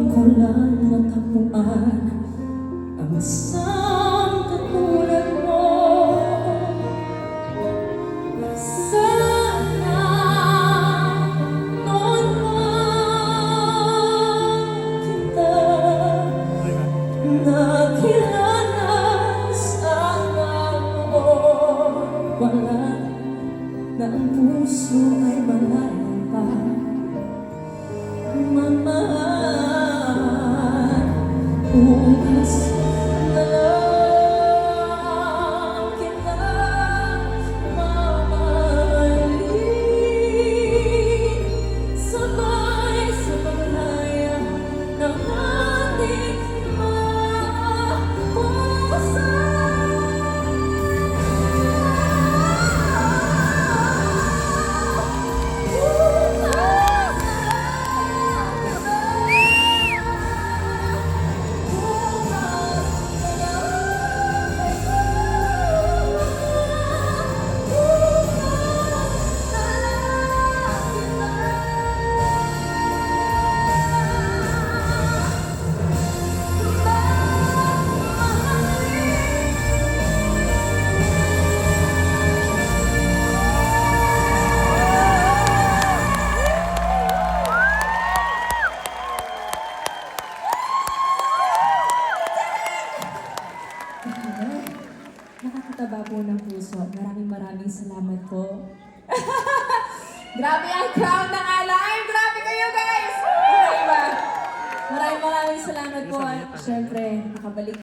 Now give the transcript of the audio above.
ko lang natagpuan ang isang katulad mo. Sana noon pa kita nakilala, sana noon wala na ang puso ay malayo pa. Mamahal, bukas na lang kita mamahalin, sabay sa paglaya ng ating mga puso. Nakakataba po ng puso. Maraming salamat po. Grabe ang crowd ng Alive! Grabe kayo, guys! Okay ba? Maraming salamat po. Siyempre, nakabalik